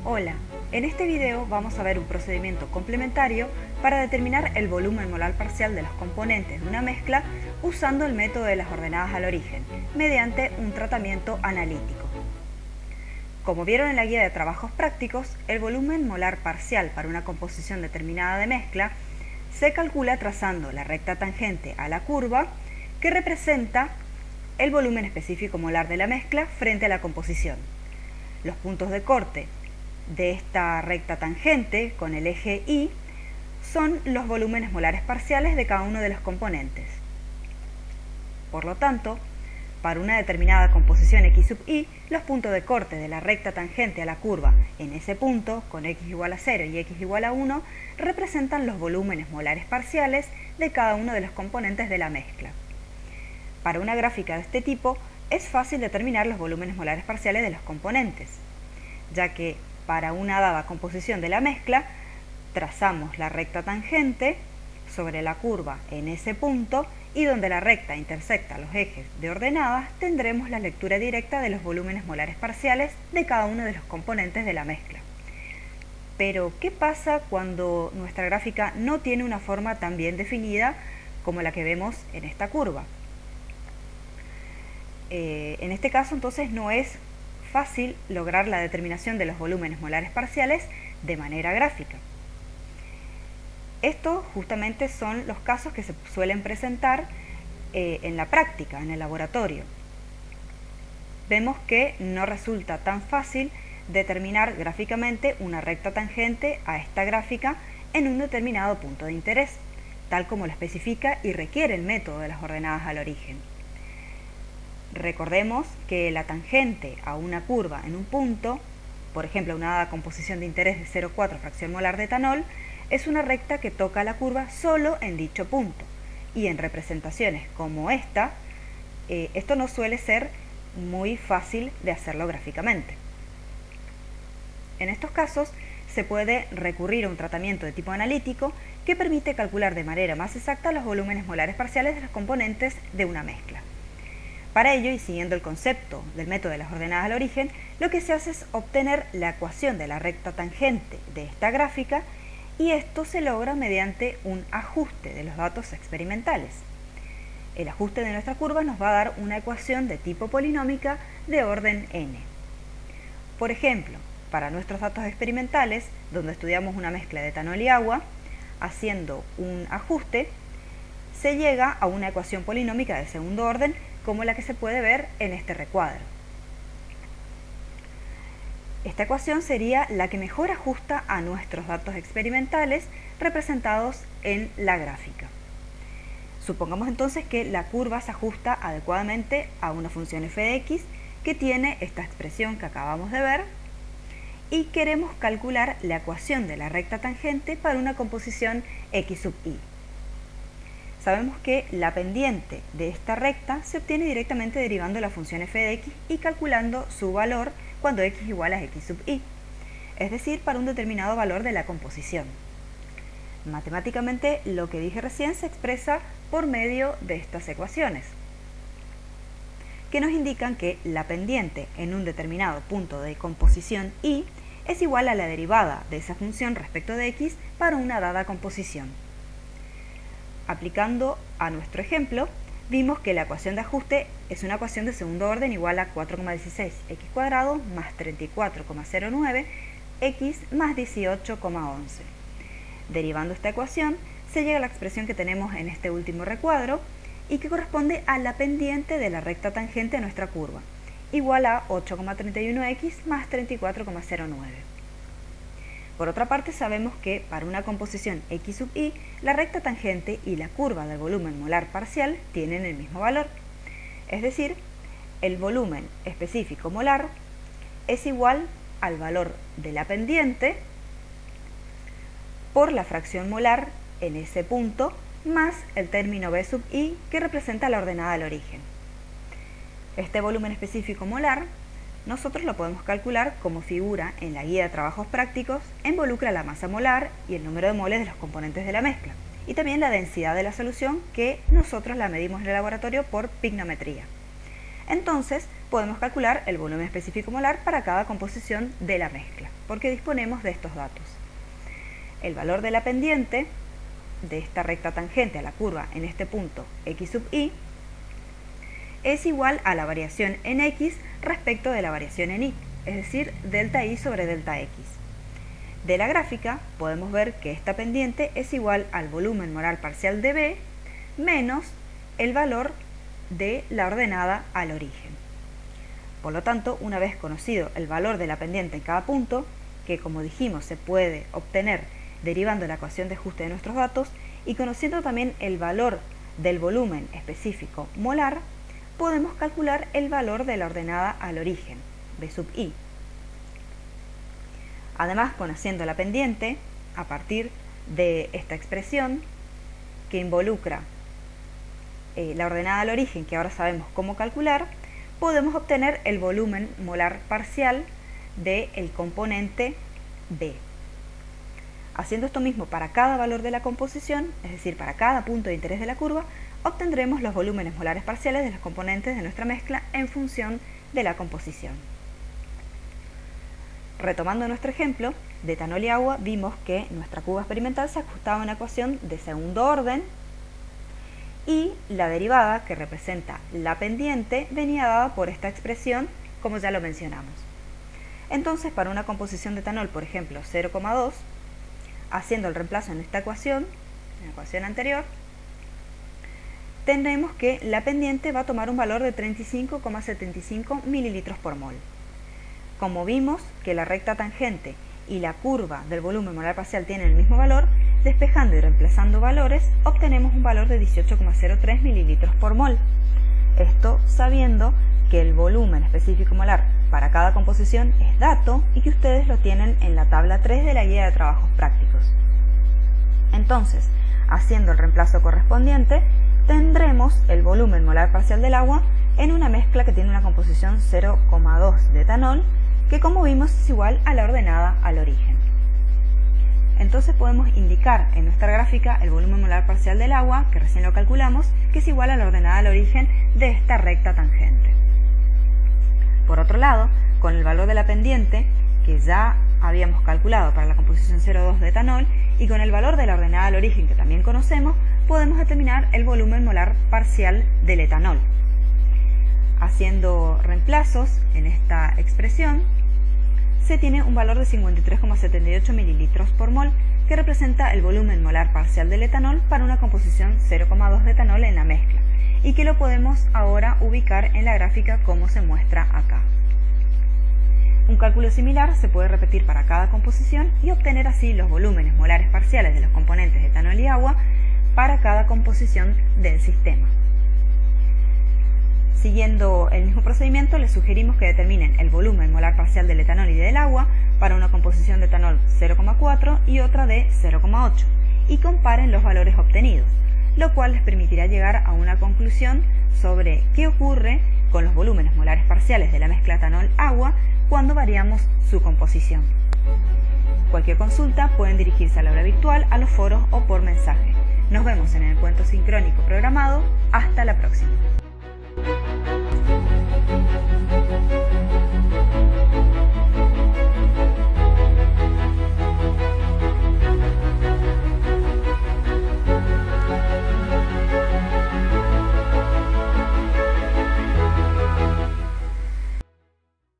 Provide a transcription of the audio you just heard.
Hola, en este video vamos a ver un procedimiento complementario para determinar el volumen molar parcial de los componentes de una mezcla usando el método de las ordenadas al origen, mediante un tratamiento analítico. Como vieron en la guía de trabajos prácticos, el volumen molar parcial para una composición determinada de mezcla se calcula trazando la recta tangente a la curva que representa el volumen específico molar de la mezcla frente a la composición. Los puntos de corte de esta recta tangente con el eje Y son los volúmenes molares parciales de cada uno de los componentes. Por lo tanto, para una determinada composición X sub Y, los puntos de corte de la recta tangente a la curva en ese punto, con X igual a 0 y X igual a 1, representan los volúmenes molares parciales de cada uno de los componentes de la mezcla. Para una gráfica de este tipo, es fácil determinar los volúmenes molares parciales de los componentes, ya que para una dada composición de la mezcla, trazamos la recta tangente sobre la curva en ese punto y donde la recta intersecta los ejes de ordenadas, tendremos la lectura directa de los volúmenes molares parciales de cada uno de los componentes de la mezcla. Pero, ¿qué pasa cuando nuestra gráfica no tiene una forma tan bien definida como la que vemos en esta curva? En este caso, entonces, no es fácil lograr la determinación de los volúmenes molares parciales de manera gráfica. Estos justamente son los casos que se suelen presentar en la práctica, en el laboratorio. Vemos que no resulta tan fácil determinar gráficamente una recta tangente a esta gráfica en un determinado punto de interés, tal como lo especifica y requiere el método de las ordenadas al origen. Recordemos que la tangente a una curva en un punto, por ejemplo una dada composición de interés de 0,4 fracción molar de etanol, es una recta que toca la curva solo en dicho punto, y en representaciones como esta, esto no suele ser muy fácil de hacerlo gráficamente. En estos casos se puede recurrir a un tratamiento de tipo analítico que permite calcular de manera más exacta los volúmenes molares parciales de los componentes de una mezcla. Para ello, y siguiendo el concepto del método de las ordenadas al origen, lo que se hace es obtener la ecuación de la recta tangente de esta gráfica, y esto se logra mediante un ajuste de los datos experimentales. El ajuste de nuestra curva nos va a dar una ecuación de tipo polinómica de orden n. Por ejemplo, para nuestros datos experimentales, donde estudiamos una mezcla de etanol y agua, haciendo un ajuste, se llega a una ecuación polinómica de segundo orden, como la que se puede ver en este recuadro. Esta ecuación sería la que mejor ajusta a nuestros datos experimentales representados en la gráfica. Supongamos entonces que la curva se ajusta adecuadamente a una función f de x que tiene esta expresión que acabamos de ver, y queremos calcular la ecuación de la recta tangente para una composición x sub y. Sabemos que la pendiente de esta recta se obtiene directamente derivando la función f de x y calculando su valor cuando x igual a x sub y, es decir, para un determinado valor de la composición. Matemáticamente, lo que dije recién se expresa por medio de estas ecuaciones, que nos indican que la pendiente en un determinado punto de composición y es igual a la derivada de esa función respecto de x para una dada composición. Aplicando a nuestro ejemplo, vimos que la ecuación de ajuste es una ecuación de segundo orden igual a 4,16 x cuadrado más 34,09 x más 18,11. Derivando esta ecuación, se llega a la expresión que tenemos en este último recuadro y que corresponde a la pendiente de la recta tangente de nuestra curva, igual a 8,31x más 34,09. Por otra parte, sabemos que para una composición x sub y, la recta tangente y la curva del volumen molar parcial tienen el mismo valor. Es decir, el volumen específico molar es igual al valor de la pendiente por la fracción molar en ese punto más el término b sub i que representa la ordenada al origen. Este volumen específico molar nosotros lo podemos calcular como figura en la guía de trabajos prácticos, involucra la masa molar y el número de moles de los componentes de la mezcla, y también la densidad de la solución que nosotros la medimos en el laboratorio por pignometría. Entonces, podemos calcular el volumen específico molar para cada composición de la mezcla, porque disponemos de estos datos. El valor de la pendiente de esta recta tangente a la curva en este punto x sub i es igual a la variación en x respecto de la variación en y, es decir, delta i sobre delta x. De la gráfica podemos ver que esta pendiente es igual al volumen molar parcial de B menos el valor de la ordenada al origen. Por lo tanto, una vez conocido el valor de la pendiente en cada punto, que como dijimos se puede obtener derivando la ecuación de ajuste de nuestros datos, y conociendo también el valor del volumen específico molar, podemos calcular el valor de la ordenada al origen, B sub i. Además, conociendo la pendiente, a partir de esta expresión que involucra la ordenada al origen, que ahora sabemos cómo calcular, podemos obtener el volumen molar parcial del componente B. Haciendo esto mismo para cada valor de la composición, es decir, para cada punto de interés de la curva, obtendremos los volúmenes molares parciales de los componentes de nuestra mezcla en función de la composición. Retomando nuestro ejemplo de etanol y agua, vimos que nuestra curva experimental se ajustaba a una ecuación de segundo orden y la derivada, que representa la pendiente, venía dada por esta expresión, como ya lo mencionamos. Entonces, para una composición de etanol, por ejemplo, 0,2, haciendo el reemplazo en esta ecuación, en la ecuación anterior, tendremos que la pendiente va a tomar un valor de 35,75 mililitros por mol. Como vimos que la recta tangente y la curva del volumen molar parcial tienen el mismo valor, despejando y reemplazando valores, obtenemos un valor de 18,03 mililitros por mol. Esto sabiendo que el volumen específico molar para cada composición es dato y que ustedes lo tienen en la tabla 3 de la guía de trabajos prácticos. Entonces, haciendo el reemplazo correspondiente, tendremos el volumen molar parcial del agua en una mezcla que tiene una composición 0,2 de etanol, que como vimos es igual a la ordenada al origen. Entonces podemos indicar en nuestra gráfica el volumen molar parcial del agua, que recién lo calculamos, que es igual a la ordenada al origen de esta recta tangente. Por otro lado, con el valor de la pendiente, que ya habíamos calculado para la composición 0,2 de etanol, y con el valor de la ordenada al origen, que también conocemos, podemos determinar el volumen molar parcial del etanol. Haciendo reemplazos en esta expresión, se tiene un valor de 53,78 mililitros por mol, que representa el volumen molar parcial del etanol para una composición 0,2 de etanol en la mezcla, y que lo podemos ahora ubicar en la gráfica como se muestra acá. Un cálculo similar se puede repetir para cada composición y obtener así los volúmenes molares parciales de los componentes de etanol y agua para cada composición del sistema. Siguiendo el mismo procedimiento, les sugerimos que determinen el volumen molar parcial del etanol y del agua para una composición de etanol 0,4 y otra de 0,8 y comparen los valores obtenidos, lo cual les permitirá llegar a una conclusión sobre qué ocurre con los volúmenes molares parciales de la mezcla etanol-agua cuando variamos su composición. Cualquier consulta pueden dirigirse al aula virtual, a los foros o por mensaje. Nos vemos en el encuentro sincrónico programado. Hasta la próxima.